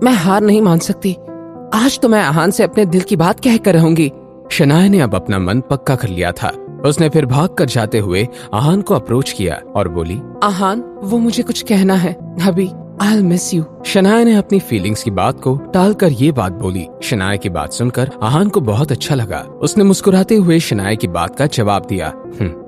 मैं हार नहीं मान सकती। आज तो मैं आहान से अपने दिल की बात कह कर रहूंगी। शनाया ने अब अपना मन पक्का कर लिया था। उसने फिर भाग कर जाते हुए आहान को अप्रोच किया और बोली, आहान, वो मुझे कुछ कहना है अभी। I'll miss you। शनाया ने अपनी फीलिंग्स की बात को टालकर ये बात बोली। शनाया की बात सुनकर आहान को बहुत अच्छा लगा। उसने मुस्कुराते हुए शनाया की बात का जवाब दिया,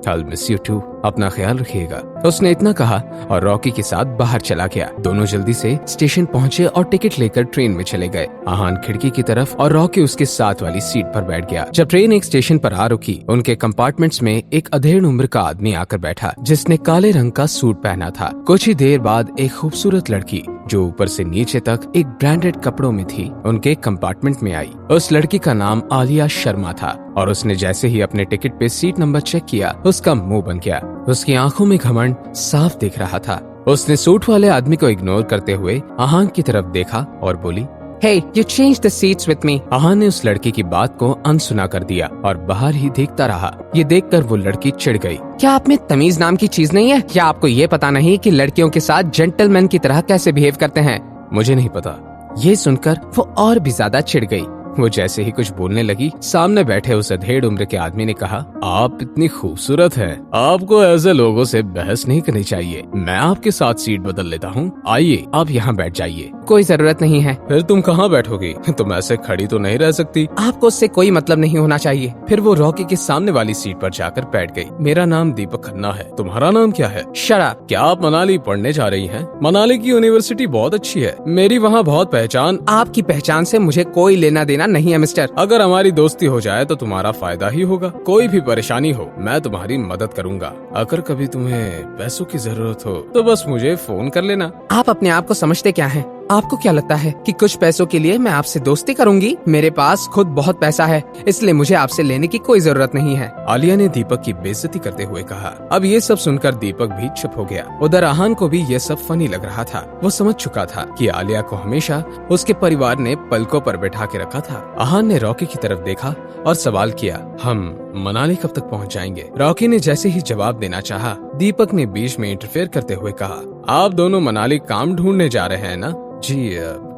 I'll miss you too। अपना ख्याल रखिएगा। उसने इतना कहा और रॉकी के साथ बाहर चला गया। दोनों जल्दी से स्टेशन पहुंचे और टिकट लेकर ट्रेन में चले गए। आहान खिड़की की तरफ और रॉकी उसके साथ वाली सीट पर बैठ गया। जब ट्रेन एक स्टेशन पर आ रुकी, उनके कंपार्टमेंट्स में एक अधेड़ उम्र का आदमी आकर बैठा, जिसने काले रंग का सूट पहना था। कुछ ही देर बाद एक खूबसूरत लड़की जो ऊपर से नीचे तक एक ब्रांडेड कपड़ों में थी, उनके कंपार्टमेंट में आई। उस लड़की का नाम आलिया शर्मा था और उसने जैसे ही अपने टिकट पे सीट नंबर चेक किया, उसका मुंह बन गया। उसकी आंखों में घमंड साफ दिख रहा था। उसने सूट वाले आदमी को इग्नोर करते हुए आहान की तरफ देखा और बोली, Hey, you changed the seats with me। आहान ने उस लड़की की बात को अनसुना कर दिया और बाहर ही देखता रहा। ये देखकर वो लड़की चिढ़ गई। क्या आप में तमीज नाम की चीज नहीं है? क्या आपको ये पता नहीं कि लड़कियों के साथ जेंटलमैन की तरह कैसे बिहेव करते हैं? मुझे नहीं पता। ये सुनकर वो और भी ज्यादा चिढ़ गई। वो जैसे ही कुछ बोलने लगी, सामने बैठे उस अधेड़ उम्र के आदमी ने कहा, आप इतनी खूबसूरत हैं, आपको ऐसे लोगों से बहस नहीं करनी चाहिए। मैं आपके साथ सीट बदल लेता हूँ। आइए, आप यहाँ बैठ जाइए। कोई जरूरत नहीं है। फिर तुम कहाँ बैठोगी? तुम ऐसे खड़ी तो नहीं रह सकती। आपको उससे कोई मतलब नहीं होना चाहिए। फिर वो रॉकी के सामने वाली सीट पर जाकर बैठ गई। मेरा नाम दीपक खन्ना है। तुम्हारा नाम क्या है? Shut up. क्या आप मनाली पढ़ने जा रही हैं? मनाली की यूनिवर्सिटी बहुत अच्छी है। मेरी वहाँ बहुत पहचान। आपकी पहचान से मुझे कोई लेना देना नहीं है मिस्टर। अगर हमारी दोस्ती हो जाए तो तुम्हारा फायदा ही होगा। कोई भी परेशानी हो, मैं तुम्हारी मदद करूंगा। अगर कभी तुम्हें पैसों की जरूरत हो तो बस मुझे फोन कर लेना। आप अपने आप को समझते क्या हैं? आपको क्या लगता है कि कुछ पैसों के लिए मैं आपसे दोस्ती करूंगी? मेरे पास खुद बहुत पैसा है, इसलिए मुझे आपसे लेने की कोई जरूरत नहीं है। आलिया ने दीपक की बेइज्जती करते हुए कहा। अब ये सब सुनकर दीपक भी चुप हो गया। उधर आहान को भी ये सब फनी लग रहा था। वो समझ चुका था कि आलिया को हमेशा उसके परिवार ने पलकों पर बैठा के रखा था। आहान ने रॉकी की तरफ देखा और सवाल किया, हम मनाली कब तक पहुँच जाएंगे? रॉकी ने जैसे ही जवाब देना चाहा, दीपक ने बीच में इंटरफेयर करते हुए कहा, आप दोनों मनाली काम ढूंढने जा रहे हैं ना? जी,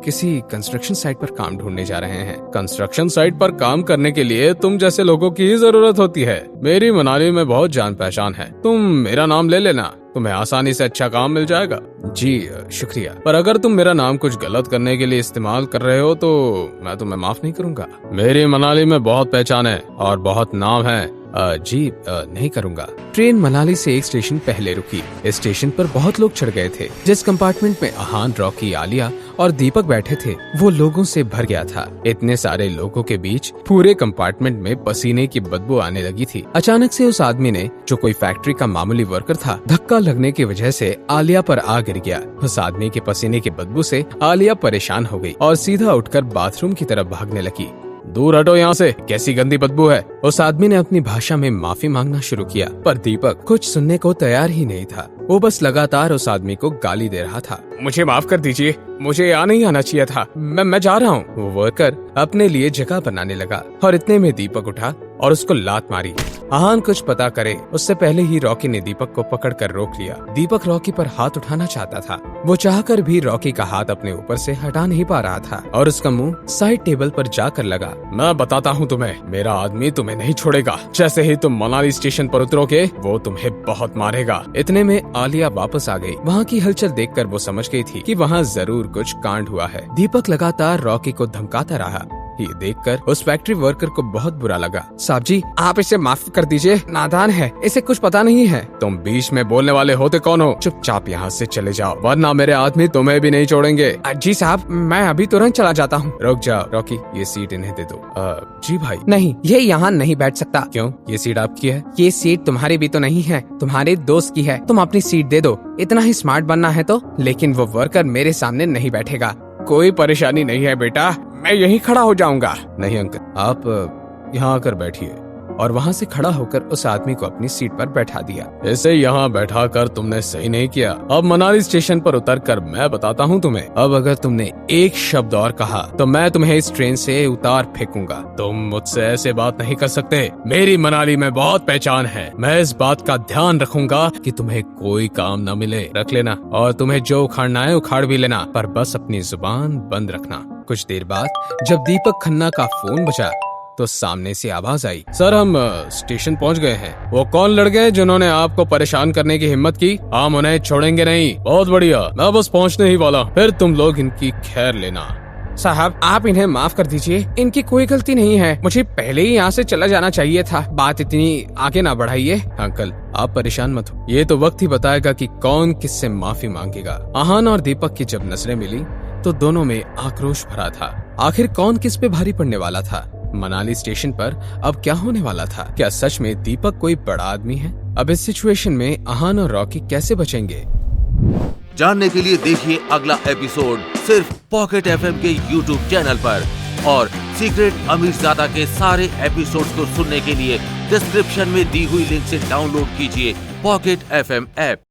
किसी कंस्ट्रक्शन साइट पर काम ढूंढने जा रहे हैं। कंस्ट्रक्शन साइट पर काम करने के लिए तुम जैसे लोगों की ही जरूरत होती है। मेरी मनाली में बहुत जान पहचान है। तुम मेरा नाम ले लेना, तुम्हें आसानी से अच्छा काम मिल जाएगा। जी शुक्रिया, पर अगर तुम मेरा नाम कुछ गलत करने के लिए इस्तेमाल कर रहे हो तो मैं तुम्हें माफ नहीं करूंगा। मेरी मनाली में बहुत पहचान है और बहुत नाम है। जी नहीं करूंगा। ट्रेन मनाली से एक स्टेशन पहले रुकी। इस स्टेशन पर बहुत लोग चढ़ गए थे। जिस कंपार्टमेंट में आहान, रॉकी, आलिया और दीपक बैठे थे, वो लोगों से भर गया था। इतने सारे लोगों के बीच पूरे कंपार्टमेंट में पसीने की बदबू आने लगी थी। अचानक से उस आदमी ने, जो कोई फैक्ट्री का मामूली वर्कर था, धक्का लगने की वजह से आलिया पर आ गिर गया। उस आदमी के पसीने की बदबू से आलिया परेशान हो गई और सीधा उठकर बाथरूम की तरफ भागने लगी। दूर हटो यहाँ से, कैसी गंदी बदबू है। उस आदमी ने अपनी भाषा में माफी मांगना शुरू किया, पर दीपक कुछ सुनने को तैयार ही नहीं था। वो बस लगातार उस आदमी को गाली दे रहा था। मुझे माफ कर दीजिए, मुझे यहाँ नहीं आना चाहिए था। मैं जा रहा हूँ। वो वर्कर अपने लिए जगह बनाने लगा और इतने में दीपक उठा और उसको लात मारी। आहान कुछ पता करे उससे पहले ही रॉकी ने दीपक को पकड़कर रोक लिया। दीपक रॉकी पर हाथ उठाना चाहता था। वो चाहकर भी रॉकी का हाथ अपने ऊपर से हटा नहीं पा रहा था और उसका मुंह साइड टेबल पर जाकर लगा। मैं बताता हूँ तुम्हें, मेरा आदमी तुम्हें नहीं छोड़ेगा। जैसे ही तुम मनाली स्टेशन पर उतरोगे, वो तुम्हें बहुत मारेगा। इतने में आलिया वापस आ गई। वहाँ की हलचल देखकर वो समझ गई थी कि वहाँ जरूर कुछ कांड हुआ है। दीपक लगातार रॉकी को धमकाता रहा। ये देखकर उस फैक्ट्री वर्कर को बहुत बुरा लगा। साहब जी, आप इसे माफ कर दीजिए, नादान है, इसे कुछ पता नहीं है। तुम बीच में बोलने वाले होते कौन हो? चुपचाप यहाँ से चले जाओ, वरना मेरे आदमी तुम्हें भी नहीं छोड़ेंगे। जी साहब, मैं अभी तुरंत चला जाता हूँ। रुक जाओ रॉकी, ये सीट इन्हें दे दो। जी भाई। नहीं, ये यहाँ नहीं बैठ सकता। क्यों? ये सीट आपकी है। ये सीट तुम्हारी भी तो नहीं है, तुम्हारे दोस्त की है। तुम अपनी सीट दे दो। इतना ही स्मार्ट बनना है तो। लेकिन वो वर्कर मेरे सामने नहीं बैठेगा। कोई परेशानी नहीं है बेटा, मैं यहीं खड़ा हो जाऊंगा। नहीं अंकल, आप यहाँ आकर बैठिए। और वहाँ से खड़ा होकर उस आदमी को अपनी सीट पर बैठा दिया। इसे यहाँ बैठा कर तुमने सही नहीं किया। अब मनाली स्टेशन पर उतर कर मैं बताता हूँ तुम्हें। अब अगर तुमने एक शब्द और कहा तो मैं तुम्हें इस ट्रेन से उतार फेंकूंगा। तुम मुझसे ऐसे बात नहीं कर सकते। मेरी मनाली में बहुत पहचान है। मैं इस बात का ध्यान रखूंगा कि तुम्हें कोई काम न मिले। रख लेना, और तुम्हें जो उखाड़ना है उखाड़ भी लेना, पर बस अपनी जुबान बंद रखना। कुछ देर बाद जब दीपक खन्ना का फोन बजा तो सामने से आवाज आई, सर हम स्टेशन पहुंच गए हैं। वो कौन लड़के जिन्होंने आपको परेशान करने की हिम्मत की? हम उन्हें छोड़ेंगे नहीं। बहुत बढ़िया, मैं बस पहुंचने ही वाला, फिर तुम लोग इनकी खैर लेना। साहब आप इन्हें माफ कर दीजिए, इनकी कोई गलती नहीं है। मुझे पहले ही यहाँ से चला जाना चाहिए था। बात इतनी आगे ना बढ़ाइए। अंकल आप परेशान मत हो, ये तो वक्त ही बताएगा कि कौन किससे माफी मांगेगा। आहान और दीपक की जब नजरें मिली तो दोनों में आक्रोश भरा था। आखिर कौन किस पे भारी पड़ने वाला था? मनाली स्टेशन पर अब क्या होने वाला था? क्या सच में दीपक कोई बड़ा आदमी है? अब इस सिचुएशन में आहान और रॉकी कैसे बचेंगे? जानने के लिए देखिए अगला एपिसोड सिर्फ पॉकेट एफएम के यूट्यूब चैनल पर, और सीक्रेट अमीरजादा के सारे एपिसोड्स को सुनने के लिए डिस्क्रिप्शन में दी हुई लिंक से डाउनलोड कीजिए पॉकेट एफएम ऐप।